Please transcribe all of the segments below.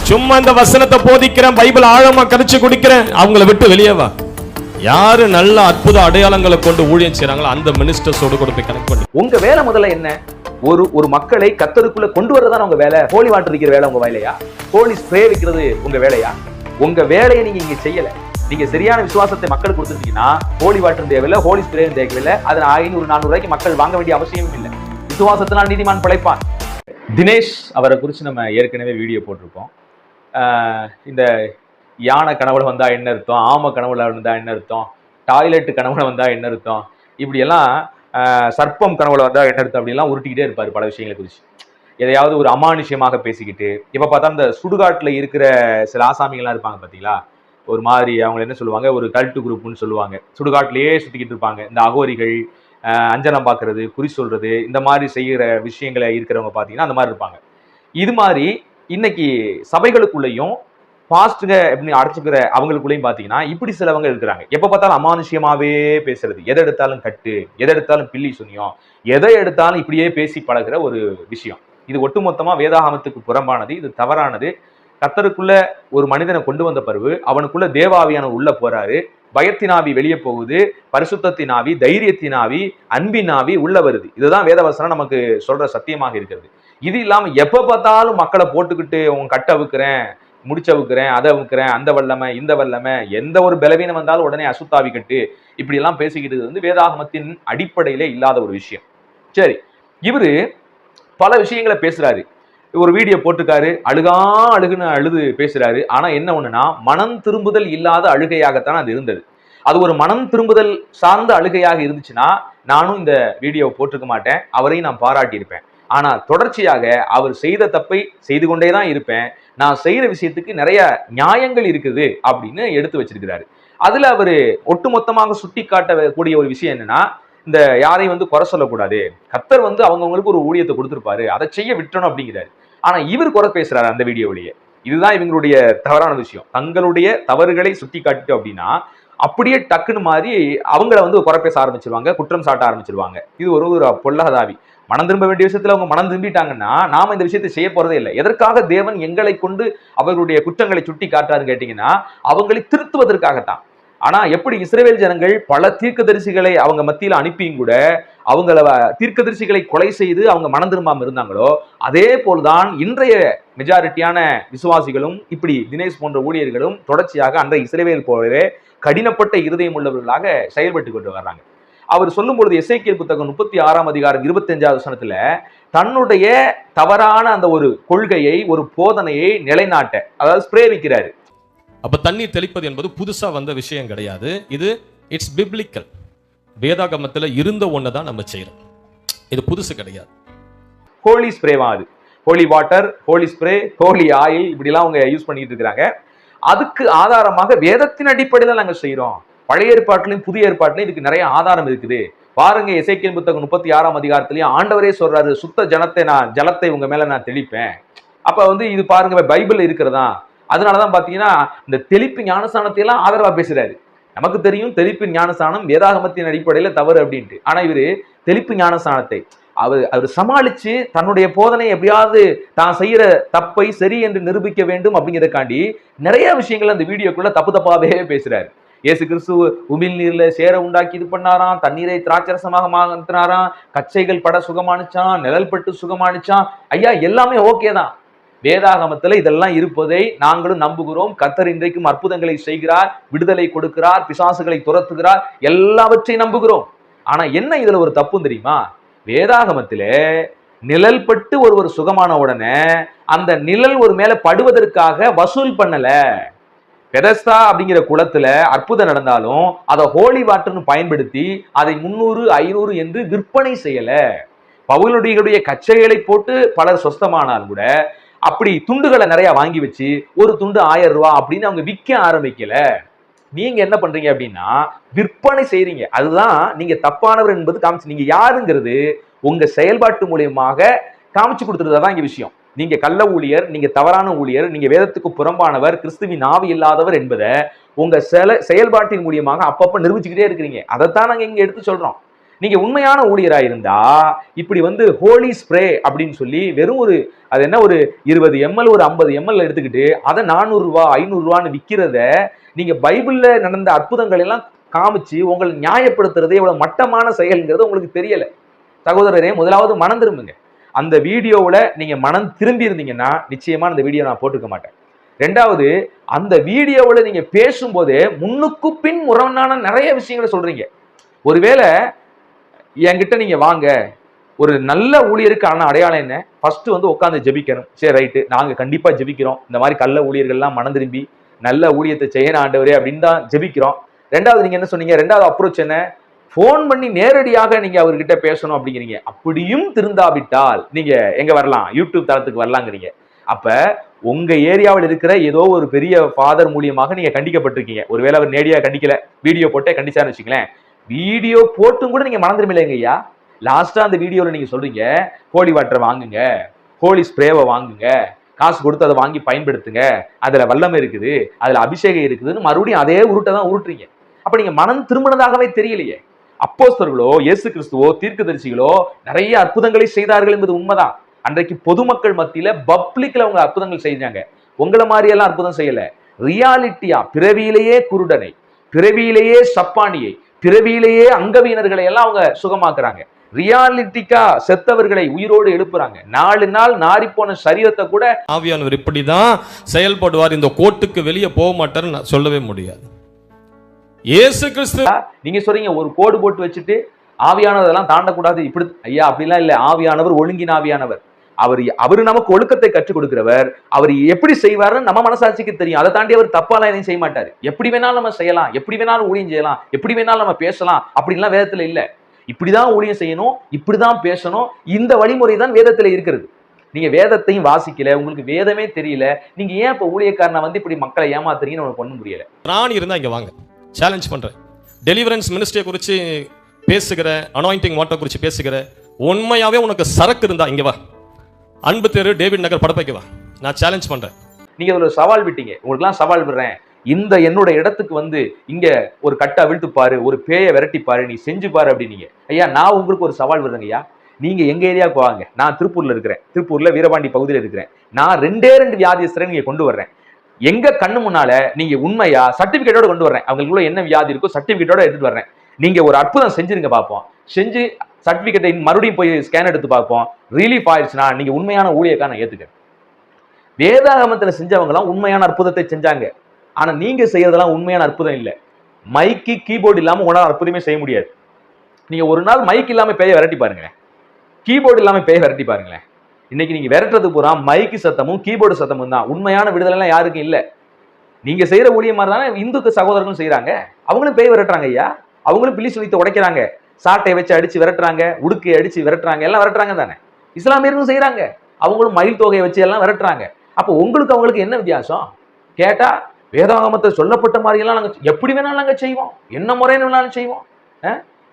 சும்மா இந்த வசனத்தை போதிக்கிறேன், பைபிள் ஆழமா கரிச்சு குடிக்கிறேன், அவங்கள விட்டு வெளியே வா. யாரு நல்ல அற்புத அடையாளங்களை கொண்டு ஊழியம் செய்றாங்களோ அந்த மினிஸ்டர்ஸோடு கூட போய் கனெக்ட் பண்ணு. உங்க வேலை முதல்ல என்ன? ஒரு மக்களை கர்த்தருக்குள்ள கொண்டு வரதான் உங்க வேலை. ஹோலி வாட்டர் வைக்கிற வேலை உங்க வேலையா? ஹோலி ஸ்ப்ரே வைக்கிறது உங்க வேலையா? உங்க வேலையை நீங்க இங்க செய்யல. நீங்க சரியான விசுவாசத்தை மக்களுக்கு கொடுத்துட்டீங்கன்னா ஹோலி வாட்டர் தேவையில்லை, ஹோலி ஸ்ப்ரே தேவையில்லை. அது 500-400 ரூபாய்க்கு மக்கள் வாங்க வேண்டிய அவசியமும் இல்லை. விசுவாசத்தினால் நீதிமான் பிழைப்பான். தினேஷ் அவரை குறித்து நம்ம ஏற்கனவே வீடியோ போட்டிருப்போம். இந்த யானை கனவுல வந்தா என்ன அர்த்தம், ஆம கனவுல வந்தா என்ன அர்த்தம், டாய்லெட் கனவுல வந்தா என்ன அர்த்தம், இப்படியெல்லாம் சர்ப்பம் கனவுல வந்தா என்ன அர்த்தம், அப்படிலாம் உருட்டிக்கிட்டே இருப்பார் பல விஷயங்களை குறித்து. எதையாவது ஒரு அமானுஷ்யமாக பேசிக்கிட்டு, இப்போ பார்த்தா இந்த சுடுகாட்டில் இருக்கிற சில ஆசாமிகள்லாம் இருப்பாங்க பார்த்தீங்களா, ஒரு மாதிரி அவங்க என்ன சொல்லுவாங்க, ஒரு கல்ட்டு குரூப்னு சொல்லுவாங்க. சுடுகாட்டிலேயே சுற்றிக்கிட்டு இருப்பாங்க. இந்த அகோரிகள், அஞ்சனம் பார்க்கறது, குறி சொல்றது, இந்த மாதிரி செய்கிற விஷயங்களை இருக்கிறவங்க பார்த்தீங்கன்னா அந்த மாதிரி இருப்பாங்க. இது மாதிரி இன்னைக்கு சபைகளுக்குள்ளேயும் பாஸ்டுங்க அப்படின்னு அடைச்சிக்கிற அவங்களுக்குள்ளேயும் பார்த்தீங்கன்னா இப்படி சிலவங்க இருக்கிறாங்க. எப்போ பார்த்தாலும் அமானுஷ்யமாவே பேசுறது, எதை எடுத்தாலும் கட்டு, எதை எடுத்தாலும் பில்லி சுனியம், எதை எடுத்தாலும் இப்படியே பேசி பழகிற ஒரு விஷயம். இது ஒட்டுமொத்தமா வேதாகமத்துக்கு புறம்பானது. இது தவறானது. கர்த்தருக்குள்ள ஒரு மனிதனை கொண்டு வந்த பிறகு அவனுக்குள்ள தேவாவியான உள்ள போறாரு. பயத்தினாவி வெளியே போகுது, பரிசுத்தத்தினாவி, தைரியத்தினாவி, அன்பினாவி உள்ள வருது. இதுதான் வேதவசனம் நமக்கு சொல்ற சத்தியமாக இருக்கிறது. இது இல்லாம எப்ப பார்த்தாலும் மக்களை போட்டுக்கிட்டு உங்க கட்ட அவுக்கிறேன், முடிச்ச அவுக்கிறேன், அதை அவுக்கிறேன், அந்த வல்லமை இந்த வல்லமை, எந்த ஒரு பலவீனம் வந்தாலும் உடனே அசுத்தாவி கட்டு, இப்படி எல்லாம் பேசிக்கிட்டு வேதாகமத்தின் அடிப்படையில இல்லாத ஒரு விஷயம். சரி, இவரு பல விஷயங்களை பேசுறாரு. ஒரு வீடியோ போட்டுக்காரு, அழுகுன்னு அழுது பேசுறாரு. ஆனா என்ன ஒண்ணுன்னா, மனம் திரும்புதல் இல்லாத அழுகையாகத்தான் அது இருந்தது. அது ஒரு மனம் திரும்புதல் சார்ந்த அழுகையாக இருந்துச்சுன்னா நானும் இந்த வீடியோவை போட்டிருக்க மாட்டேன், அவரையும் நான் பாராட்டியிருப்பேன். ஆனா தொடர்ச்சியாக அவர் செய்த தப்பை செய்து கொண்டேதான் இருப்பேன், நான் செய்யற விஷயத்துக்கு நிறைய நியாயங்கள் இருக்குது அப்படின்னு எடுத்து வச்சிருக்கிறாரு. அதுல அவரு ஒட்டுமொத்தமாக சுட்டி காட்டக்கூடிய ஒரு விஷயம் என்னன்னா, இந்த யாரையும் குறை சொல்லக்கூடாது, கர்த்தர் அவங்கவுங்களுக்கு ஒரு ஊழியத்தை கொடுத்திருப்பாரு, அதை செய்ய விட்டணும் அப்படிங்கிறாரு. ஆனா இவர் குறை பேசுறாரு அந்த வீடியோவிலேயே. இதுதான் இவங்களுடைய தவறான விஷயம். தங்களுடைய தவறுகளை சுட்டி காட்டிட்டோம் அப்படின்னா அப்படியே டக்குன்னு மாதிரி அவங்கள குறை பேச ஆரம்பிச்சிருவாங்க, குற்றம் சாட்ட ஆரம்பிச்சிருவாங்க. இது ஒரு பொல்லாதாவி. மனம் திரும்ப வேண்டிய விஷயத்துல அவங்க மனம் திரும்பிட்டாங்கன்னா நாம இந்த விஷயத்தை செய்ய போறதே இல்லை. எதற்காக தேவன் எங்களை கொண்டு அவர்களுடைய குற்றங்களை சுட்டி காட்டுறாருன்னு கேட்டீங்கன்னா அவங்களை திருத்துவதற்காகத்தான். ஆனா எப்படி இஸ்ரவேல் ஜனங்கள் பல தீர்க்கதரிசிகளை அவங்க மத்தியில அனுப்பியும் கூட அவங்கள தீர்க்கதரிசிகளை கொலை செய்து அவங்க மனம் திரும்பாம இருந்தாங்களோ, அதே போல்தான் இன்றைய மெஜாரிட்டியான விசுவாசிகளும் இப்படி தினேஷ் போன்ற ஊழியர்களும் தொடர்ச்சியாக அன்றைய இஸ்ரவேல் போலவே கடினப்பட்ட இருதயம் உள்ளவர்களாக செயல்பட்டு கொண்டு வர்றாங்க. அவர் சொல்லும் பொழுது எசேக்கியேல் புத்தகம் 36 அதிகாரம் 25வது வசனத்துல தன்னுடைய தவறான அந்த ஒரு கொள்கையை, ஒரு போதனையை நிலைநாட்ட, அதாவது ஸ்ப்ரே வைக்கிறாரு. அப்ப தண்ணீர் தெளிப்பது என்பது புதுசா வந்த விஷயம் கிடையாது. இது இட்ஸ் பிப்ளிக்கல். வேதாகமத்துல இருந்த ஒண்ணுதான் நம்ம செய்யறோம். இது புதுசு கிடையாது. ஹோலி ஸ்ப்ரேவா அது? Holi water, Holi spray, Holi oil, இப்படி எல்லாம் அவங்க யூஸ் பண்ணிட்டு இருக்கிறாங்க. அதுக்கு ஆதாரமாக வேதத்தின் அடிப்படையில நாங்க செய்யறோம். பழைய ஏற்பாட்டிலையும் புதிய ஏற்பாட்டிலையும் இதுக்கு நிறைய ஆதாரம் இருக்குது. பாருங்க, எசேக்கியேல் புத்தகம் 36 அதிகாரத்திலேயே ஆண்டவரே சொல்றாரு, சுத்த ஜலத்தை உங்க மேல நான் தெளிப்பேன். அப்ப இது பாருங்க பைபிள் இருக்கிறதா. அதனாலதான் பாத்தீங்கன்னா இந்த தெளிப்பு ஞானஸ்தானத்தை எல்லாம் ஆதரவா பேசுறாரு. நமக்கு தெரியும் தெளிப்பு ஞானஸ்தானம் வேதாகமத்தின் அடிப்படையில தவறு அப்படின்ட்டு. ஆனா இவரு தெளிப்பு ஞானஸ்தானத்தை அவர் சமாளிச்சு தன்னுடைய போதனை எப்படியாவது தான் செய்யற தப்பை சரி என்று நிரூபிக்க வேண்டும் அப்படிங்கிறதுக்காண்டி நிறைய விஷயங்கள் அந்த வீடியோக்குள்ள தப்பாவே பேசுறாரு. இயேசு கிறிஸ்து உமிழ் நீர்ல சேர உண்டாக்கி இது பண்ணாராம், தண்ணீரை திராட்சரசமாக மாற்றினாராம், கச்சைகள் பட சுகமானிச்சான், நிழல் பட்டு சுகமானிச்சான். ஐயா, எல்லாமே ஓகே தான். வேதாகமத்துல இதெல்லாம் இருப்பதை நாங்களும் நம்புகிறோம். கர்த்தர் இன்றைக்கும் அற்புதங்களை செய்கிறார், விடுதலை கொடுக்கிறார், பிசாசுகளை துரத்துகிறார், எல்லாவற்றையும் நம்புகிறோம். ஆனா என்ன இதுல ஒரு தப்பு தெரியுமா? வேதாகமத்திலே நிழல் பட்டு ஒருவர் சுகமான உடனே அந்த நிழல் ஒரு மேல படுவதற்காக வசூல் பண்ணல. பெதஸ்தா அப்படிங்கிற குளத்துல அற்புதம் நடந்தாலும் அதை ஹோலி வாட்டர்னு பயன்படுத்தி அதை 300, 500 என்று விற்பனை செய்யல. பவுலுடைய கச்சைகளை போட்டு பலர் சொஸ்தமானால் கூட அப்படி துண்டுகளை நிறைய வாங்கி வச்சு ஒரு துண்டு 1000 ரூபாய் அப்படின்னு அவங்க விற்க ஆரம்பிக்கல. நீங்க என்ன பண்றீங்க அப்படின்னா விற்பனை செய்றீங்க. அதுதான் நீங்க தப்பானவர் என்பது காமிச்சு, நீங்க யாருங்கிறது உங்க செயல்பாட்டு மூலியமாக காமிச்சு கொடுத்துருதான் இங்க விஷயம். நீங்க கள்ள ஊழியர், நீங்க தவறான ஊழியர், நீங்க வேதத்துக்கு புறம்பானவர், கிறிஸ்துவின் ஆவி இல்லாதவர் என்பதை உங்க செயல்பாட்டின் மூலியமாக அப்பப்ப நிரூபிச்சுக்கிட்டே இருக்கிறீங்க. அதைத்தான் நாங்க இங்க எடுத்து சொல்றோம். நீங்க உண்மையான ஊழியரா இருந்தா இப்படி ஹோலி ஸ்ப்ரே அப்படின்னு சொல்லி வெறும் அது என்ன 20 ml 50 ml எடுத்துக்கிட்டு அதை 400 ரூபாய் 500 ரூபான்னு விற்கிறத நீங்க பைபிள்ல நடந்த அற்புதங்கள் எல்லாம் காமிச்சு உங்களை நியாயப்படுத்துறது எவ்வளவு மட்டமான செயல்ங்கிறது உங்களுக்கு தெரியல. சகோதரரே, முதலாவது மனம் திரும்புங்க. அந்த வீடியோவில் நீங்க மனம் திரும்பி இருந்தீங்கன்னா நிச்சயமா அந்த வீடியோ நான் போட்டுக்க மாட்டேன். ரெண்டாவது, அந்த வீடியோவில் நீங்க பேசும்போதே முன்னுக்கு பின் முரணான நிறைய விஷயங்களை சொல்றீங்க. ஒருவேளை என்கிட்ட நீங்க வாங்க, ஒரு நல்ல ஊழியருக்கான அடையாளம் என்ன? ஃபர்ஸ்ட் உட்காந்து ஜெபிக்கணும். சரி, ரைட்டு, நாங்க கண்டிப்பா ஜெபிக்கிறோம், இந்த மாதிரி கள்ள ஊழியர்கள்லாம் மனம் திரும்பி நல்ல ஊழியத்தை செய்யணும் ஆண்டவரே அப்படின்னு தான் ஜெபிக்கிறோம். ரெண்டாவது நீங்க என்ன சொன்னீங்க? ரெண்டாவது அப்ரோச் என்ன? போன் பண்ணி நேரடியாக நீங்க அவர்கிட்ட பேசணும் அப்படிங்கிறீங்க. அப்படியும் திருந்தாவிட்டால் நீங்க எங்க வரலாம்? யூடியூப் தளத்துக்கு வரலாங்கிறீங்க. அப்ப உங்க ஏரியாவில் இருக்கிற ஏதோ ஒரு பெரிய ஃபாதர் மூலியமாக நீங்க கண்டிக்கப்பட்டிருக்கீங்க. ஒருவேளை அவர் நேரடியாக கண்டிக்கல, வீடியோ போட்டே கண்டிச்சாருன்னு வச்சுங்களேன். வீடியோ போட்டும் கூட நீங்க மனம் திரும்பலைங்க ஐயா. லாஸ்டா அந்த வீடியோல நீங்க சொல்றீங்க, ஹோலி வாட்டரை வாங்குங்க, ஹோலி ஸ்ப்ரேவை வாங்குங்க, காசு கொடுத்து அதை வாங்கி பயன்படுத்துங்க, அதுல வல்லமை இருக்குது, அதுல அபிஷேகம் இருக்குதுன்னு மறுபடியும் அதே உருட்டை தான் உருட்டுறீங்க. அப்ப நீங்க மனம் திரும்பினதாகவே தெரியலையே. அப்போஸ்தலர்களோ, இயேசு கிறிஸ்துவோ, தீர்க்கதரிசிகளோ நிறைய அற்புதங்களை செய்தார்கள் என்பது உண்மைதான். அன்றைக்கு பொதுமக்கள் மத்தியில பப்ளிக்ல அவங்க அற்புதங்கள் செஞ்சாங்க. உங்களை மாதிரி எல்லாம் அற்புதம் செய்யல. ரியாலிட்டியா பிறவியிலேயே குருடனை, பிறவியிலேயே சப்பானியை, பிறவியிலேயே அங்கவீனர்களை எல்லாம் அவங்க சுகமாக்குறாங்க. ரியாலிட்டிக்கா செத்தவர்களை உயிரோடு எழுப்புறாங்க. 4 நாள் நாரிப்போன சரீரத்தை கூட ஆவியானவர் இப்படிதான் செயல்படுவார், இந்த கோட்டுக்கு வெளியே போக மாட்டார் சொல்லவே முடியாது. இயேசு கிறிஸ்து நீங்க சொல்றீங்க ஒரு கோடு போட்டு வச்சுட்டு ஆவியானவர் எல்லாம் தாண்டக்கூடாது, இப்படி ஐயா அப்படிலாம் இல்ல. ஆவியானவர் ஒழுங்கின் ஆவியானவர். அவரு நமக்கு ஒழுக்கத்தை கற்றுக் கொடுக்கிறவர். அவர் எப்படி செய்வாருன்னு நம்ம மனசாட்சிக்கு தெரியும். அதை தாண்டி அவர் தப்பாலாம் எதையும் செய்ய மாட்டாரு. எப்படி வேணாலும் நம்ம செய்யலாம், எப்படி வேணாலும் ஊழியம் செய்யலாம், எப்படி வேணாலும் நம்ம பேசலாம் அப்படின்லாம் வேதத்துல இல்ல. இப்படிதான் ஊழியம் செய்யணும், இப்படிதான் பேசணும், இந்த வழிமுறை தான் வேதத்துல இருக்கிறது. நீங்க வேதத்தையும் வாசிக்கல, உங்களுக்கு வேதமே தெரியல, நீங்க ஏன் இப்ப ஊழியக்காரனை இப்படி மக்களை ஏமாத்துறீங்கன்னு உங்களுக்கு ஒண்ணும் புரியல. ராணி இருந்தா இங்க வாங்க, சேலஞ்ச் பண்றேன். டெலிவரன்ஸ் மினிஸ்ட்ரியை குறித்து பேசுகிற, அனாயிண்டிங் வாட்டர் குறித்து பேசுகிற, உண்மையாவே உனக்கு சரக்கு இருந்தா இங்க வா, அன்பு தெரு டேவிட் நகர் படப்பைக்கு வா, நான் சேலஞ்ச் பண்றேன். நீங்க ஒரு சவால் விட்டீங்க, உங்களுக்குலாம் சவால் விடுறேன். இந்த என்னோட இடத்துக்கு இங்க ஒரு கட்டை அவிழ்த்து பாரு, ஒரு பேயை விரட்டி பாரு, நீ செஞ்சு பாரு அப்படின்னீங்க. ஐயா, நான் உங்களுக்கு ஒரு சவால் விடுறேங்க ஐயா. நீங்க எங்க ஏரியாவுக்கு வாங்க, நான் திருப்பூர்ல இருக்கிறேன், திருப்பூர்ல வீரபாண்டி பகுதியில் இருக்கிறேன். நான் 2 வியாதிஸ்தரை நீங்க கொண்டு வர்றேன். எங்க கண்ணு முன்னால நீங்க உண்மையா சர்டிபிகேட்டோட கொண்டு வர்றேன். அவங்களுக்குள்ள என்ன வியாதி இருக்கோ சர்டிபிகேட்டோட எடுத்துட்டு வர்றேன். நீங்க ஒரு அற்புதம் செஞ்சிருங்க பார்ப்போம். செஞ்சு சர்டிபிகேட்டை மறுபடியும் போய் ஸ்கேன் எடுத்து பார்ப்போம். ரிலீஃப் ஆயிடுச்சுன்னா நீங்க உண்மையான ஊழியக்காரனை நான் ஏத்துக்கிறேன். வேதாகமத்துல செஞ்சவங்களாம் உண்மையான அற்புதத்தை செஞ்சாங்க. ஆனா நீங்க செய்யறதெல்லாம் உண்மையான அற்புதம் இல்லை. மைக்கு கீபோர்டு இல்லாம உங்களால அற்புதமே செய்ய முடியாது. நீங்க ஒரு நாள் மைக் இல்லாம பேய விரட்டி பாருங்க, கீபோர்டு இல்லாம பேய விரட்டி பாருங்களேன். இன்னைக்கு நீங்க விரட்டுறது பூரா மைக்கு சத்தமும் கீபோர்டு சத்தமும் தான். உண்மையான விடுதலை எல்லாம் யாருக்கும் இல்ல. நீங்க செய்யற ஊழியம் மாதிரி தானே இந்துக்கு சகோதரர்களும் செய்யறாங்க. அவங்களும் பேய் விரட்டுறாங்க ஐயா. அவங்களும் பில்லி சுனித்தை உடைக்கிறாங்க, சாட்டை வச்சு அடிச்சு விரட்டுறாங்க, உடுக்கை அடிச்சு விரட்டுறாங்க, எல்லாம் விரட்டுறாங்க தானே. இஸ்லாமியர்களும் செய்யறாங்க, அவங்களும் மயில் தொகையை வச்சு எல்லாம் விரட்டுறாங்க. அப்போ உங்களுக்கு அவங்களுக்கு என்ன வித்தியாசம் கேட்டா, வேதாகமத்தை சொல்லப்பட்ட மாதிரி எல்லாம் நாங்க எப்படி வேணாலும் நாங்க செய்வோம், என்ன முறைன்னு வேணாலும் செய்வோம்.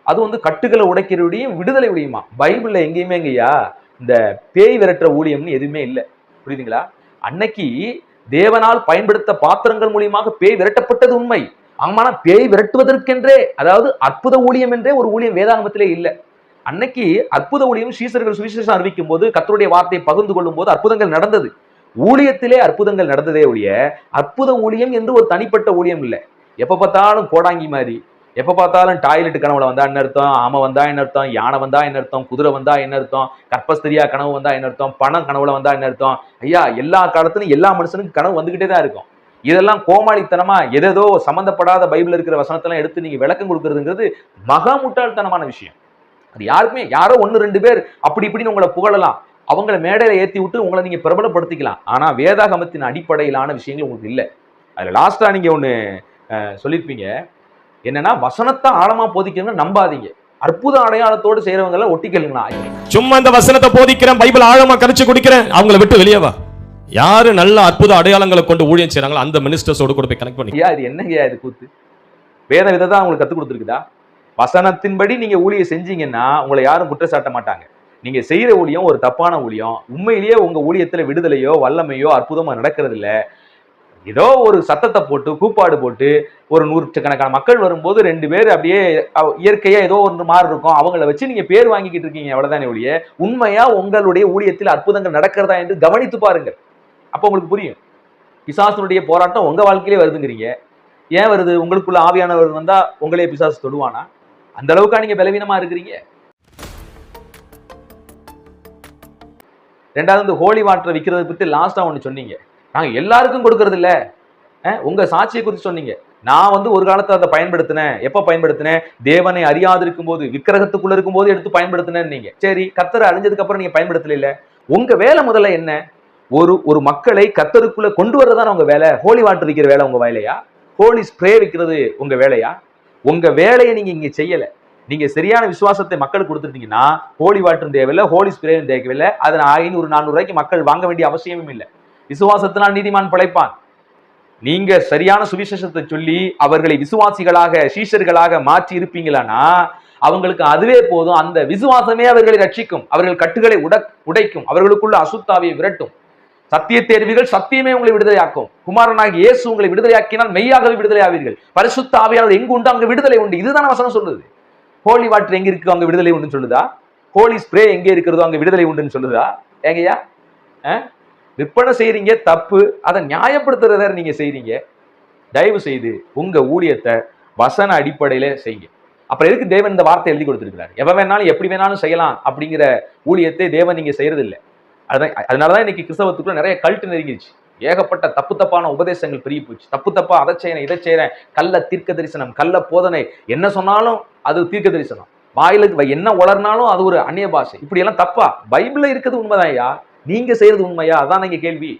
அது கட்டுகளை உடைக்கிறதையும் விடுதலை உடையுமா? பைபிள்ல எங்கேயுமே ஐயா இந்த பேய் விரட்டுற ஊழியம்னு எதுவுமே இல்லை. புரியுதுங்களா? அன்னைக்கு தேவனால் பயன்படுத்த பாத்திரங்கள் மூலியமாக பேய் விரட்டப்பட்டது உண்மை. ஆமானா பேய் விரட்டுவதற்கென்றே, அதாவது அற்புத ஊழியம் என்றே ஒரு ஊழியம் வேதாகமத்திலே இல்லை. அன்னைக்கு அற்புத ஊழியம் சீசர்கள் சுவிசேஷம் அறிவிக்கும் போது, கர்த்தருடைய வார்த்தையை பகிர்ந்து கொள்ளும் போது அற்புதங்கள் நடந்தது. ஊழியத்திலே அற்புதங்கள் நடந்ததே ஒழிய அற்புத ஊழியம் என்று ஒரு தனிப்பட்ட ஊழியம் இல்லை. எப்ப பார்த்தாலும் கோடாங்கி மாதிரி, எப்ப பார்த்தாலும் டாய்லெட் கனவுல வந்தா என்ன அர்த்தம், ஆமை வந்தா என்ன அர்த்தம், யானை வந்தா என்ன அர்த்தம், குதிரை வந்தா என்ன அர்த்தம், கற்பஸ்திரியா கனவு வந்தா என்ன அர்த்தம், பணம் கனவுல வந்தா என்ன அர்த்தம். ஐயா, எல்லா காலத்திலும் எல்லா மனுஷனுக்கும் கனவு வந்துகிட்டே தான் இருக்கும். இதெல்லாம் கோமாளித்தனமா எதோ சம்பந்தப்படாத பைபிள் இருக்கிற வசனத்தெல்லாம் எடுத்து நீங்க விளக்கம் கொடுக்கறதுங்கிறது மகா முட்டாள்தனமான விஷயம். அது யாருக்குமே, யாரோ 1-2 பேர் அப்படி இப்படின்னு உங்களை புகழலாம், அவங்களை மேடையில ஏற்றி விட்டு உங்களை நீங்க பிரபலப்படுத்திக்கலாம். ஆனா வேதாகமத்தின் அடிப்படையிலான விஷயங்கள் உங்களுக்கு இல்லை. அதுல லாஸ்டா நீங்க ஒண்ணு சொல்லியிருப்பீங்க, என்னன்னா வசனத்தை ஆழமா போதிக்கணும்னு நம்பாதீங்க, அற்புத அடையாளத்தோடு செய்யறவங்க எல்லாம் ஒட்டிக்கலுங்களா. சும்மா இந்த வசனத்தை போதிக்கிறேன், பைபிள் ஆழமா கரைச்சு குடிக்கிறேன், அவங்களை விட்டு வெளியே வா. யாரு நல்ல அற்புத அடையாளங்களை கொண்டு ஊழியம் செய்யறாங்களோ அந்த மினிஸ்டர்ஸோடு கூட போய் கனெக்ட் பண்ணி. இது என்னங்க இது கூத்து? வேத விதத்தை உங்களுக்கு கத்துக் கொடுத்துருக்குதா? வசனத்தின்படி நீங்க ஊழியம் செஞ்சீங்கன்னா உங்களை யாரும் குற்றச்சாட்ட மாட்டாங்க. நீங்க செய்யற ஊழியம் ஒரு தப்பான ஊழியம், உண்மையிலேயே உங்க ஊழியத்துல விடுதலையோ வல்லமையோ அற்புதமா நடக்கிறது இல்ல. ஏதோ ஒரு சத்தத்தை போட்டு கூப்பாடு போட்டு ஒரு 100 மக்கள் வரும்போது 2 பேர் அப்படியே இயற்கையா ஏதோ ஒன்று மாதிரி இருக்கும், அவங்கள வச்சு நீங்க பேர் வாங்கிக்கிட்டு இருக்கீங்க, அவ்வளவுதானே ஒழிய உண்மையா உங்களுடைய ஊழியத்தில் அற்புதங்கள் நடக்கிறதா என்று கவனித்து பாருங்க. அப்ப உங்களுக்கு புரியும். பிசாசனுடைய போராட்டம் உங்க வாழ்க்கையிலே வருதுங்கிறீங்க. ஏன் வருது? உங்களுக்குள்ள ஆவியானவர் வந்தா உங்களே பிசாசு தொடுவானா? அந்த அளவுக்கா நீங்க பலவீனமா இருக்கிறீங்க? ரெண்டாவது, இந்த ஹோலி வாட்டரை விற்கிறத பத்தி லாஸ்டா ஒண்ணு சொன்னீங்க. நாங்க எல்லாருக்கும் கொடுக்கறது இல்ல. உங்க சாட்சியை குறித்து சொன்னீங்க. நான் ஒரு காலத்துல அதை பயன்படுத்தினேன். எப்ப பயன்படுத்தினேன்? தேவனை அறியாதிருக்கும் போது, விக்கிரகத்துக்குள்ள இருக்கும் போது எடுத்து பயன்படுத்தினேன். நீங்க சரி, கர்த்தரை அழிஞ்சதுக்கு அப்புறம் நீங்க பயன்படுத்தல இல்ல. உங்க வேலை முதல்ல என்ன? ஒரு மக்களை கர்த்தருக்குள்ள கொண்டு வர்றதுதான் உங்க வேலை. ஹோலி வாட்டர் விற்கிற வேலை உங்க வேலையா? ஹோலி ஸ்ப்ரே விற்கிறது உங்க வேலையா? உங்க வேலையை நீங்க இங்க செய்யல. நீங்க சரியான விசுவாசத்தை மக்களுக்கு கொடுத்துட்டீங்கன்னா ஹோலி வாட்டரும் தேவையில்லை, ஹோலி ஸ்ப்ரேயும் தேவையில்லை. அதை 500-400 ரூபாய்க்கு மக்கள் வாங்க வேண்டிய அவசியமும் இல்லை. விசுவாசத்தினால் நீதிமான் பிழைப்பான். நீங்க சரியான சுவிசேஷத்தை சொல்லி அவர்களை விசுவாசிகளாக, சீஷர்களாக மாற்றி இருப்பீங்களானா அவங்களுக்கு அதுவே போதும். அந்த விசுவாசமே அவர்களை ரட்சிக்கும், அவர்கள் கட்டுகளை உடைக்கும், அவர்களுக்குள்ள அசுத்தாவியை விரட்டும். சத்திய தேர்விகள், சத்தியமே உங்களை விடுதலையாக்கும். குமாரனாகிய இயேசு உங்களை விடுதலையாக்கினால் மெய்யாகவே விடுதலை ஆவீர்கள். பரிசுத்த ஆவியானவர் எங்கு உண்டு அங்க விடுதலை உண்டு. இதுதான் வசனம் சொல்லுது. ஹோலி வாட்டர் எங்க இருக்கு அங்க விடுதலை உண்டுன்னு சொல்லுதா? ஹோலி ஸ்ப்ரே எங்க இருக்கிறதோ அங்க விடுதலை உண்டுன்னு சொல்லுதா? ஏங்கய்யா, விற்பனை செய்யறீங்க தப்பு, அதை நியாயப்படுத்துறத நீங்க செய்றீங்க. தயவு செய்து உங்க ஊழியத்தை வசன அடிப்படையில செய்யுங்க. அப்புறம் எதுக்கு தேவன் இந்த வார்த்தை எழுதி கொடுத்திருக்கிறார்? எவ வேணாலும் எப்படி வேணாலும் செய்யலாம் அப்படிங்கிற ஊழியத்தை தேவன் நீங்க செய்யறது இல்லை. அதனாலதான் இன்னைக்கு கிறிஸ்தவத்துக்குள்ள நிறைய கல்ட்டு நெருங்கிடுச்சு. ஏகப்பட்ட தப்பான உபதேசங்கள் பெருகி போச்சு. தப்பா அதை செய்யறேன், இதை செய்யறேன், கள்ள தீர்க்க தரிசனம், கள்ள போதனை, என்ன சொன்னாலும் அது தீர்க்க தரிசனம், வாயிலுக்கு என்ன உளர்னாலும் அது ஒரு அந்நிய பாஷை, இப்படி எல்லாம் தப்பா. பைபிள்ல இருக்கிறது உண்மைதான் ஐயா, நீங்க செய்யறது உண்மையா? அதான் நீங்க கேள்வி.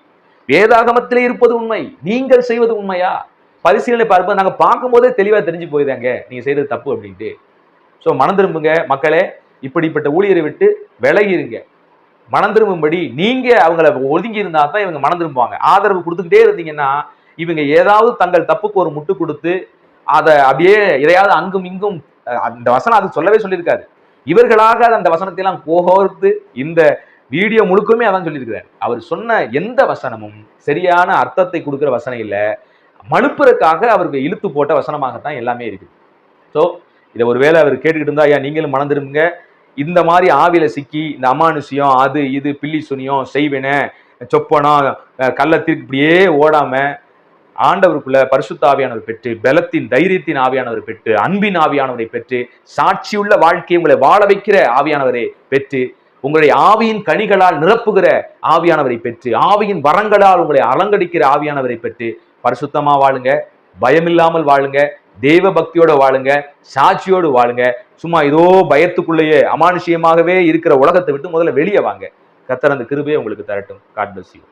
வேதாகமத்திலே இருப்பது உண்மை, நீங்கள் செய்வது உண்மையா? பரிசீலனை பார்ப்பது நாங்க பார்க்கும் போதே தெளிவா தெரிஞ்சு போயிதாங்க நீங்க செய்யறது தப்பு அப்படின்ட்டு. ஸோ மனம் திரும்புங்க மக்களே. இப்படிப்பட்ட ஊழியரை விட்டு விலகிருங்க. மனம் திரும்பும்படி நீங்க அவங்கள ஒதுங்கி இருந்தா தான் இவங்க மனம் திரும்புவாங்க. ஆதரவு கொடுத்துக்கிட்டே இருந்தீங்கன்னா இவங்க ஏதாவது தங்கள் தப்புக்கு ஒரு முட்டு கொடுத்து அதை அப்படியே எதையாவது அங்கும் இங்கும், அந்த வசனம் அது சொல்லவே சொல்லியிருக்காரு. இவர்களாக அந்த வசனத்தை எல்லாம் கோர்த்து இந்த வீடியோ முழுக்குமே அதான் சொல்லியிருக்கிறார். அவர் சொன்ன எந்த வசனமும் சரியான அர்த்தத்தை கொடுக்குற வசனம் இல்லை, மனுப்புறதுக்காக அவருக்கு இழுத்து போட்ட வசனமாகத்தான் எல்லாமே இருக்குது. ஸோ இதை ஒருவேளை அவர் கேட்டுக்கிட்டு இருந்தா, ஐயா நீங்களும் மனம் திரும்புங்க. இந்த மாதிரி ஆவில சிக்கி இந்த அமானுஷியம், அது இது பில்லி சுனியம், செய்வின, சொப்பனம், கள்ளத்திற்கு இப்படியே ஓடாம ஆண்டவருக்குள்ள பரிசுத்த ஆவியானவர் பெற்று, பலத்தின் தைரியத்தின் ஆவியானவர் பெற்று, அன்பின் ஆவியானவரை பெற்று, சாட்சியுள்ள வாழ்க்கையை உங்களை வாழ வைக்கிற ஆவியானவரை பெற்று, உங்களுடைய ஆவியின் கனிகளால் நிரப்புகிற ஆவியானவரை பெற்று, ஆவியின் வரங்களால் உங்களை அலங்கடிக்கிற ஆவியானவரை பெற்று பரிசுத்தமா வாழுங்க, பயமில்லாமல் வாழுங்க, தெய்வ பக்தியோட வாழுங்க, சாட்சியோடு வாழுங்க. சும்மா ஏதோ பயத்துக்குள்ளேயே அமானுஷியமாகவே இருக்கிற உலகத்தை விட்டு முதல்ல வெளியே வாங்க. கர்த்தர் அந்த கிருபையை உங்களுக்கு தரட்டும். God bless you.